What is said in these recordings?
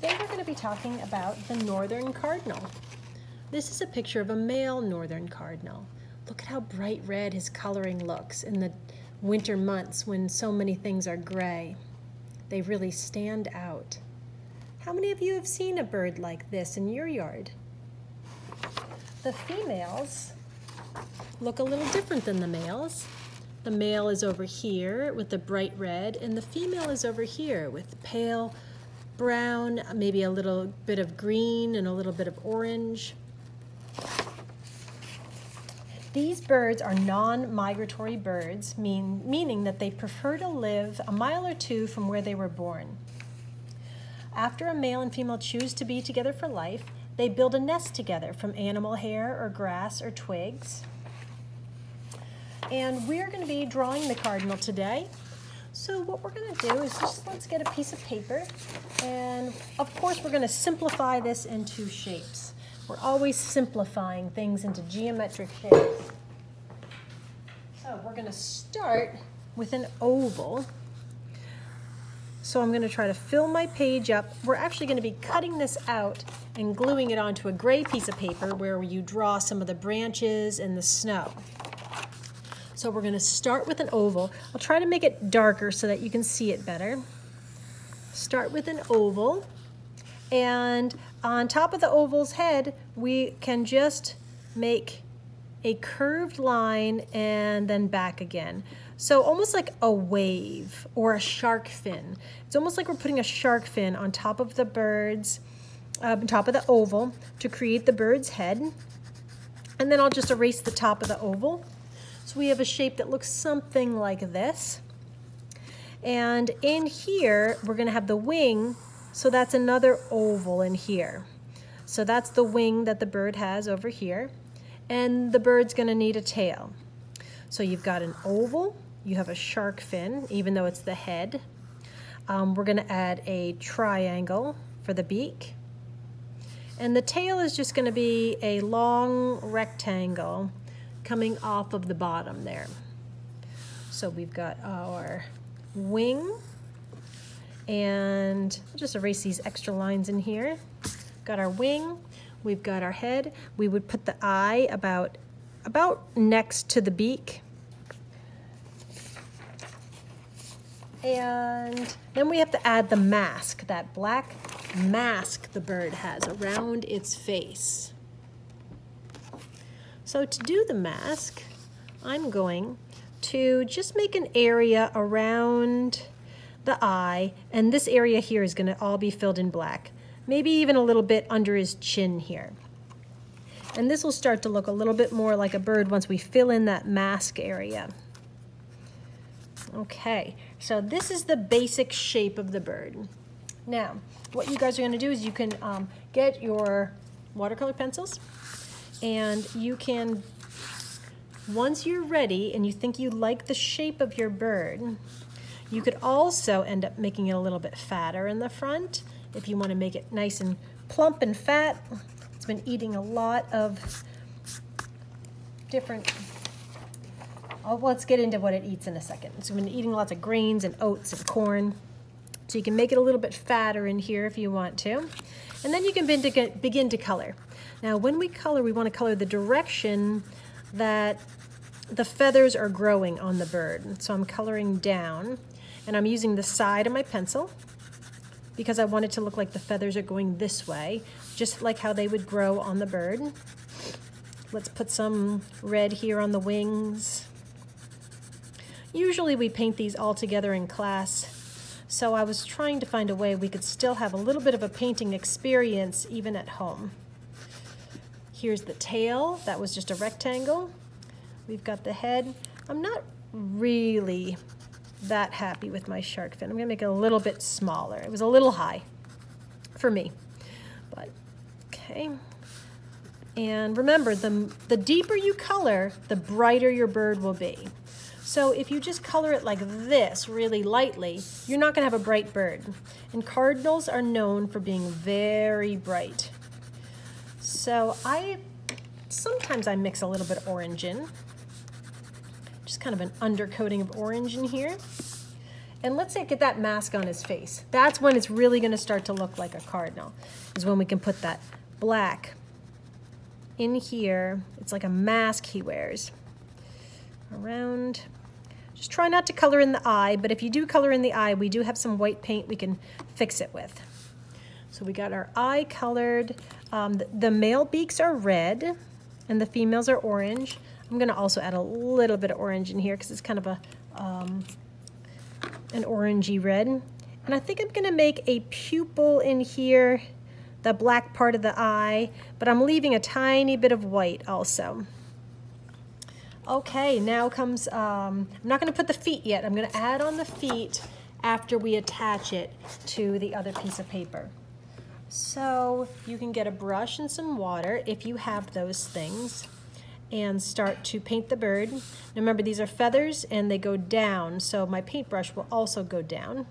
Today we're going to be talking about the northern cardinal. This is a picture of a male northern cardinal. Look at how bright red his coloring looks in the winter months when so many things are gray. They really stand out. How many of you have seen a bird like this in your yard? The females look a little different than the males. The male is over here with the bright red, and the female is over here with pale brown, maybe a little bit of green and a little bit of orange. These birds are non-migratory birds, meaning that they prefer to live a mile or two from where they were born. After a male and female choose to be together for life, they build a nest together from animal hair or grass or twigs. And we're going to be drawing the cardinal today. So what we're going to do is let's get a piece of paper, and of course we're going to simplify this into shapes. We're always simplifying things into geometric shapes. So we're going to start with an oval. So I'm going to try to fill my page up. We're actually going to be cutting this out and gluing it onto a gray piece of paper where you draw some of the branches and the snow. So we're going to start with an oval. I'll try to make it darker so that you can see it better. Start with an oval, and on top of the oval's head we can just make a curved line and then back again. So almost like a wave or a shark fin. It's almost like we're putting a shark fin on top of the bird's, on top of the oval to create the bird's head. And then I'll just erase the top of the oval. So we have a shape that looks something like this. And in here, we're going to have the wing, so that's another oval in here. So that's the wing that the bird has over here. And the bird's going to need a tail. So you've got an oval, you have a shark fin, even though it's the head. We're going to add a triangle for the beak. And the tail is just going to be a long rectangle coming off of the bottom there. So we've got our wing, and I'll just erase these extra lines in here. Got our wing, we've got our head. We would put the eye about next to the beak. And then we have to add the mask, that black mask the bird has around its face. So to do the mask, I'm going to just make an area around the eye, and this area here is going to all be filled in black, maybe even a little bit under his chin here. And this will start to look a little bit more like a bird once we fill in that mask area. Okay, so this is the basic shape of the bird. Now, what you guys are going to do is you can get your watercolor pencils, and you can, once you're ready and you think you like the shape of your bird, you could also end up making it a little bit fatter in the front if you want to make it nice and plump and fat. It's been eating a lot of different, let's get into what it eats in a second. It's been eating lots of grains and oats and corn. So you can make it a little bit fatter in here if you want to. And then you can begin to color. Now when we color, we want to color the direction that the feathers are growing on the bird. So I'm coloring down, and I'm using the side of my pencil because I want it to look like the feathers are going this way, just like how they would grow on the bird. Let's put some red here on the wings. Usually we paint these all together in class, so I was trying to find a way we could still have a little bit of a painting experience even at home. Here's the tail. That was just a rectangle. We've got the head. I'm not really that happy with my shark fin. I'm going to make it a little bit smaller. It was a little high for me, but okay. And remember, the deeper you color, the brighter your bird will be. So if you just color it like this really lightly, you're not going to have a bright bird. And cardinals are known for being very bright. So sometimes I mix a little bit of orange in, just kind of an undercoating of orange in here. And let's say get that mask on his face. That's when it's really going to start to look like a cardinal, is when we can put that black in here. It's like a mask he wears around. Just try not to color in the eye, but if you do color in the eye, we do have some white paint we can fix it with. So we got our eye colored. The male beaks are red and the females are orange. I'm gonna also add a little bit of orange in here because it's kind of a an orangey red. And I think I'm gonna make a pupil in here, the black part of the eye, but I'm leaving a tiny bit of white also. Okay, now comes, I'm not gonna put the feet yet. I'm gonna add on the feet after we attach it to the other piece of paper. So you can get a brush and some water if you have those things and start to paint the bird. Now remember, these are feathers and they go down, so my paintbrush will also go down.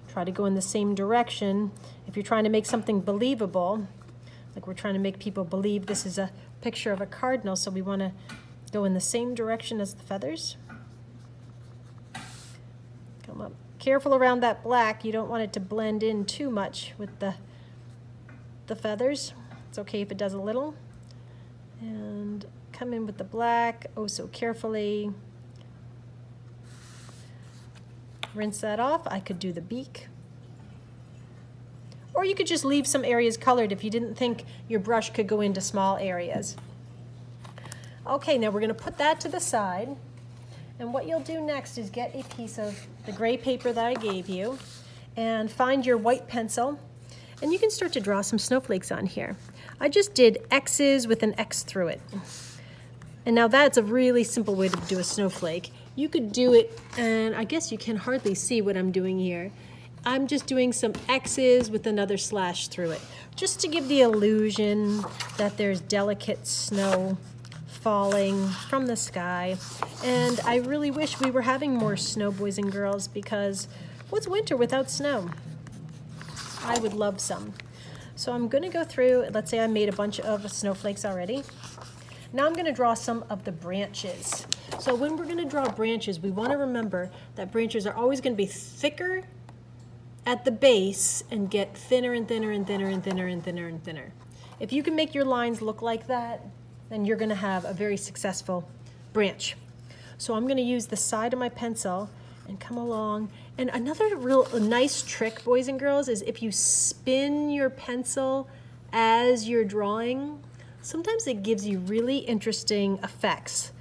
Try to go in the same direction. If you're trying to make something believable, like we're trying to make people believe this is a picture of a cardinal, so we wanna go in the same direction as the feathers. Come up. Careful around that black. You don't want it to blend in too much with the feathers. It's okay if it does a little. And come in with the black, oh so carefully. Rinse that off. I could do the beak. Or you could just leave some areas colored if you didn't think your brush could go into small areas. Okay, now we're going to put that to the side. And what you'll do next is get a piece of the gray paper that I gave you and find your white pencil. And you can start to draw some snowflakes on here. I just did X's with an X through it. And now that's a really simple way to do a snowflake. You could do it, and I guess you can hardly see what I'm doing here. I'm just doing some X's with another slash through it, just to give the illusion that there's delicate snow falling from the sky. And I really wish we were having more snow, boys and girls, because what's winter without snow? I would love some. So I'm going to go through, let's say I made a bunch of snowflakes already. Now I'm going to draw some of the branches. So when we're going to draw branches, we want to remember that branches are always going to be thicker at the base and get thinner and thinner and thinner and thinner and thinner and thinner. If you can make your lines look like that, then you're going to have a very successful branch. So I'm going to use the side of my pencil and come along. And another real nice trick, boys and girls, is if you spin your pencil as you're drawing, sometimes it gives you really interesting effects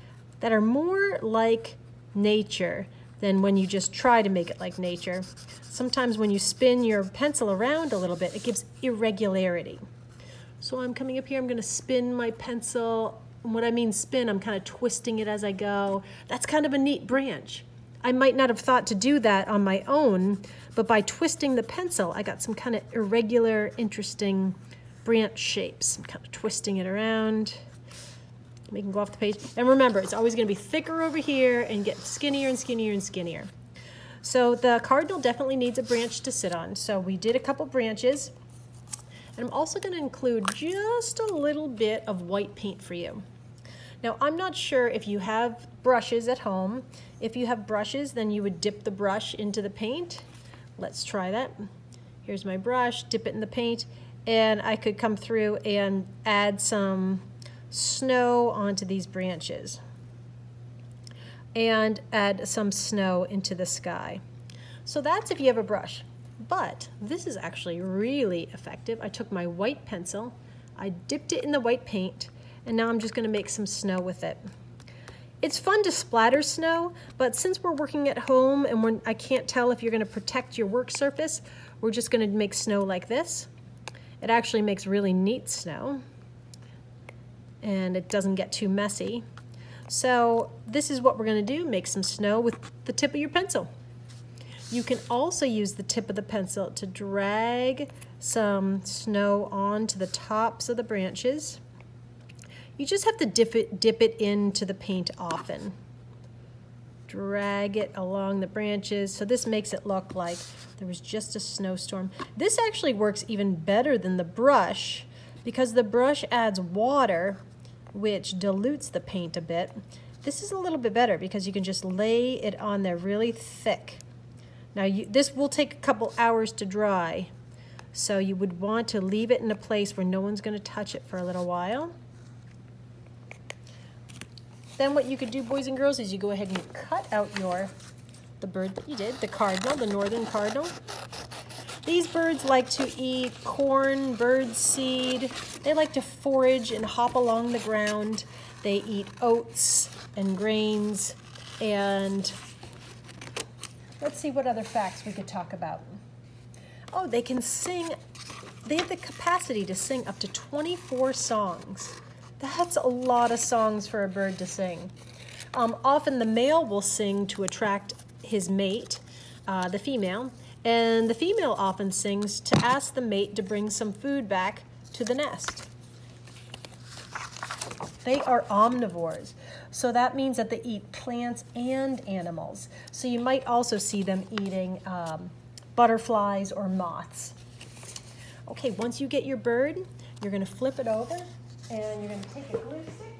that are more like nature than when you just try to make it like nature. Sometimes when you spin your pencil around a little bit, it gives irregularity. So I'm coming up here, I'm gonna spin my pencil. And what I mean spin, I'm kind of twisting it as I go. That's kind of a neat branch. I might not have thought to do that on my own, but by twisting the pencil, I got some kind of irregular, interesting branch shapes. I'm kind of twisting it around, making go off the page. And remember, it's always gonna be thicker over here and get skinnier and skinnier and skinnier. So the cardinal definitely needs a branch to sit on. So we did a couple branches. And I'm also gonna include just a little bit of white paint for you. Now, I'm not sure if you have brushes at home. If you have brushes, then you would dip the brush into the paint. Let's try that. Here's my brush, dip it in the paint, and I could come through and add some snow onto these branches and add some snow into the sky. So that's if you have a brush. But this is actually really effective. I took my white pencil, I dipped it in the white paint, and now I'm just gonna make some snow with it. It's fun to splatter snow, but since we're working at home and I can't tell if you're gonna protect your work surface, we're just gonna make snow like this. It actually makes really neat snow, and it doesn't get too messy. So this is what we're gonna do, make some snow with the tip of your pencil. You can also use the tip of the pencil to drag some snow onto the tops of the branches. You just have to dip it into the paint often. Drag it along the branches. So this makes it look like there was just a snowstorm. This actually works even better than the brush because the brush adds water, which dilutes the paint a bit. This is a little bit better because you can just lay it on there really thick. Now this will take a couple hours to dry, so you would want to leave it in a place where no one's going to touch it for a little while. Then what you could do, boys and girls, is you go ahead and cut out the bird that you did, the cardinal, the northern cardinal. These birds like to eat corn, bird seed. They like to forage and hop along the ground. They eat oats and grains. And let's see what other facts we could talk about. Oh, they can sing. They have the capacity to sing up to 24 songs. That's a lot of songs for a bird to sing. Often the male will sing to attract his mate, the female, and the female often sings to ask the mate to bring some food back to the nest. They are omnivores, so that means that they eat plants and animals. So you might also see them eating butterflies or moths. Okay, once you get your bird, you're going to flip it over. And you're going to take a glue stick.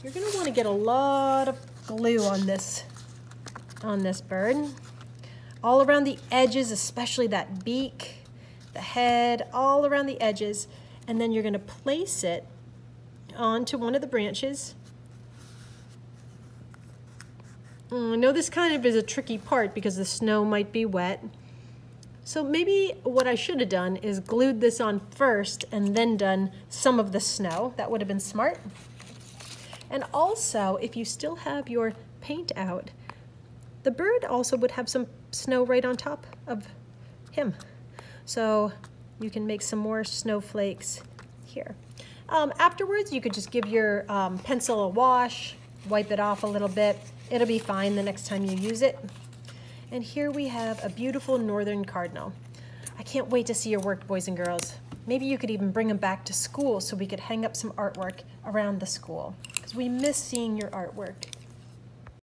You're going to want to get a lot of glue on this bird. All around the edges, especially that beak, the head, all around the edges. And then you're going to place it onto one of the branches. I know this kind of is a tricky part because the snow might be wet. So maybe what I should have done is glued this on first and then done some of the snow. That would have been smart. And also, if you still have your paint out, the bird also would have some snow right on top of him. So you can make some more snowflakes here. Afterwards, you could just give your pencil a wash, wipe it off a little bit. It'll be fine the next time you use it. And here we have a beautiful northern cardinal. I can't wait to see your work, boys and girls. Maybe you could even bring them back to school so we could hang up some artwork around the school, because we miss seeing your artwork.